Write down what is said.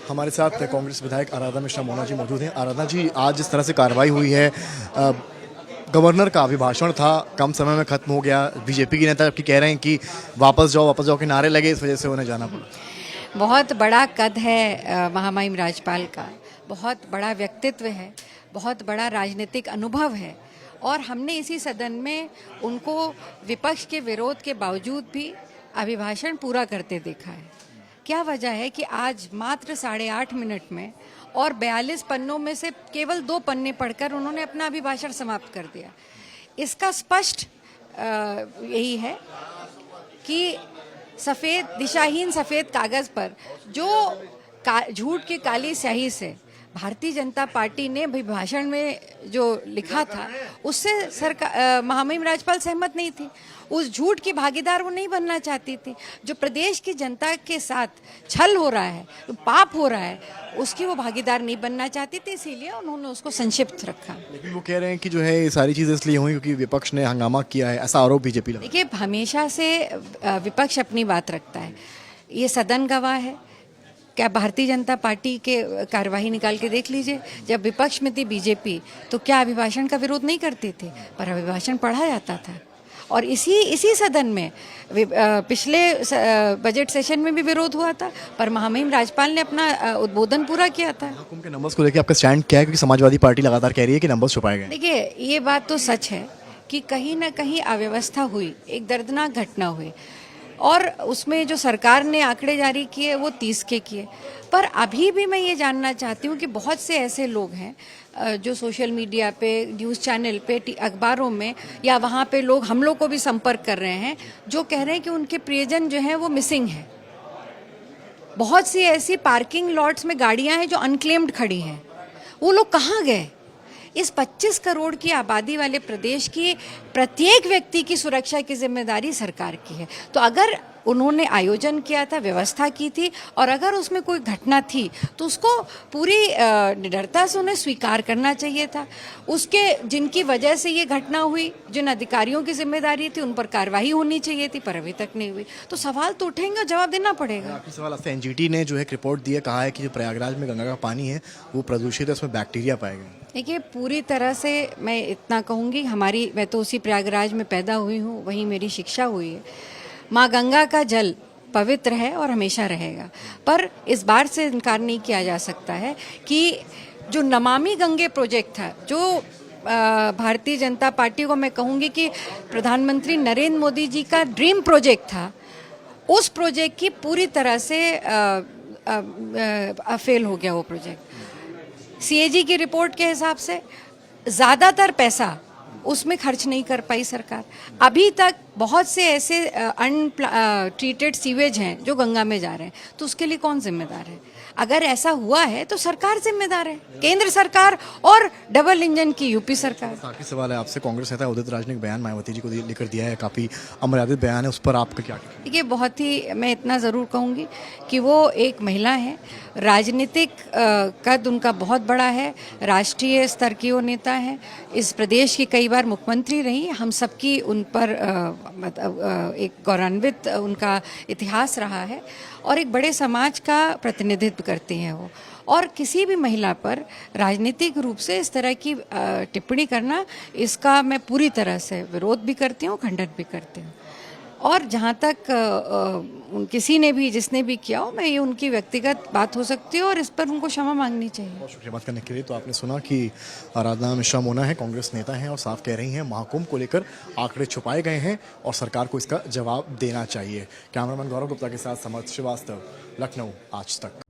हमारे साथ कांग्रेस विधायक आराधना मिश्रा मोना जी मौजूद हैं। आराधना जी, आज जिस तरह से कार्रवाई हुई है, गवर्नर का अभिभाषण था, कम समय में खत्म हो गया। बीजेपी के नेता जबकि कह रहे हैं कि वापस जाओ के नारे लगे, इस वजह से उन्हें जाना पड़ा। बहुत बड़ा कद है महामहिम राज्यपाल का, बहुत बड़ा व्यक्तित्व है, बहुत बड़ा राजनीतिक अनुभव है और हमने इसी सदन में उनको विपक्ष के विरोध के बावजूद भी अभिभाषण पूरा करते देखा है। क्या वजह है कि आज मात्र 8.5 मिनट में और 42 पन्नों में से केवल 2 पन्ने पढ़कर उन्होंने अपना अभिभाषण समाप्त कर दिया। इसका स्पष्ट यही है कि दिशाहीन सफ़ेद कागज़ पर जो झूठ की काली स्याही से भारतीय जनता पार्टी ने अभिभाषण में जो लिखा था उससे महामहिम राज्यपाल सहमत नहीं थी। उस झूठ की भागीदार वो नहीं बनना चाहती थी। जो प्रदेश की जनता के साथ छल हो रहा है, पाप हो रहा है, उसकी वो भागीदार नहीं बनना चाहती थी, इसीलिए उन्होंने उसको संक्षिप्त रखा। लेकिन वो कह रहे हैं कि जो है ये सारी चीज़ें इसलिए हुई क्योंकि विपक्ष ने हंगामा किया है, ऐसा आरोप बीजेपी लगा। देखिए, हमेशा से विपक्ष अपनी बात रखता है, ये सदन गवाह है। क्या भारतीय जनता पार्टी के कार्यवाही निकाल के देख लीजिए, जब विपक्ष में थी बीजेपी तो क्या अभिभाषण का विरोध नहीं करते थे, पर अभिभाषण पढ़ा जाता था। और इसी सदन में पिछले बजट सेशन में भी विरोध हुआ था, पर महामहिम राज्यपाल ने अपना उद्बोधन पूरा किया था। हुकुम के नंबर्स को लेकर आपका स्टैंड क्या है? क्योंकि समाजवादी पार्टी लगातार कह रही है कि नंबर्स छुपाए गए। देखिए, ये बात तो सच है कि कहीं ना कहीं अव्यवस्था हुई, एक दर्दनाक घटना हुई और उसमें जो सरकार ने आंकड़े जारी किए वो 30 के किए। पर अभी भी मैं ये जानना चाहती हूँ कि बहुत से ऐसे लोग हैं जो सोशल मीडिया पे, न्यूज़ चैनल पे, अखबारों में या वहाँ पे लोग हम लोग को भी संपर्क कर रहे हैं, जो कह रहे हैं कि उनके प्रियजन जो हैं वो मिसिंग है। बहुत सी ऐसी पार्किंग लॉट्स में गाड़ियाँ हैं जो अनक्लेम्ड खड़ी हैं, वो लोग कहाँ गए? इस 25 करोड़ की आबादी वाले प्रदेश की प्रत्येक व्यक्ति की सुरक्षा की जिम्मेदारी सरकार की है। तो अगर उन्होंने आयोजन किया था, व्यवस्था की थी और अगर उसमें कोई घटना थी तो उसको पूरी निडरता से उन्हें स्वीकार करना चाहिए था। उसके जिनकी वजह से ये घटना हुई, जिन अधिकारियों की जिम्मेदारी थी, उन पर कार्रवाई होनी चाहिए थी, पर अभी तक नहीं हुई। तो सवाल तो उठेंगे और जवाब देना पड़ेगा। आखिरी सवाल आपसे, एनजीटी ने जो है रिपोर्ट दी है, कहा है कि जो प्रयागराज में गंगा का पानी है वो प्रदूषित है, उसमें बैक्टीरिया पाए गए। देखिए, पूरी तरह से मैं इतना कहूँगी, मैं तो उसी प्रयागराज में पैदा हुई हूँ, वहीं मेरी शिक्षा हुई है। माँ गंगा का जल पवित्र है और हमेशा रहेगा, पर इस बार से इनकार नहीं किया जा सकता है कि जो नमामि गंगे प्रोजेक्ट था, जो भारतीय जनता पार्टी को मैं कहूँगी कि प्रधानमंत्री नरेंद्र मोदी जी का ड्रीम प्रोजेक्ट था, उस प्रोजेक्ट की पूरी तरह से फेल हो गया वो प्रोजेक्ट। सीएजी की रिपोर्ट के हिसाब से ज़्यादातर पैसा उसमें खर्च नहीं कर पाई सरकार। अभी तक बहुत से ऐसे अनट्रीटेड सीवेज हैं जो गंगा में जा रहे हैं, तो उसके लिए कौन जिम्मेदार है? अगर ऐसा हुआ है तो सरकार जिम्मेदार है, केंद्र सरकार और डबल इंजन की यूपी सरकार। आखिरी सवाल है आपसे, कांग्रेस नेता उदित राज ने एक बयान मायावती जी को लेकर दिया है, काफ़ी अमर्यादित बयान है, उस पर आपका क्या? देखिए, बहुत ही, मैं इतना ज़रूर कहूँगी कि वो एक महिला है, राजनीतिक कद उनका बहुत बड़ा है, राष्ट्रीय स्तर की वो नेता है, इस प्रदेश की कई बार मुख्यमंत्री रही, हम सबकी उन पर एक गौरवान्वित उनका इतिहास रहा है और एक बड़े समाज का प्रतिनिधित्व करती हैं वो। और किसी भी महिला पर राजनीतिक रूप से इस तरह की टिप्पणी करना, इसका मैं पूरी तरह से विरोध भी करती हूँ, खंडन भी करती हूँ। और जहाँ तक किसी ने भी, जिसने भी किया हो, मैं ये उनकी व्यक्तिगत बात हो सकती है और इस पर उनको क्षमा मांगनी चाहिए। बहुत शुक्रिया बात करने के लिए। तो आपने सुना कि आराधना मिश्रा मोना है, कांग्रेस नेता हैं और साफ कह रही हैं महाकुंभ को लेकर आंकड़े छुपाए गए हैं और सरकार को इसका जवाब देना चाहिए। कैमरामैन गौरव गुप्ता के साथ समर्थ श्रीवास्तव, लखनऊ आज तक।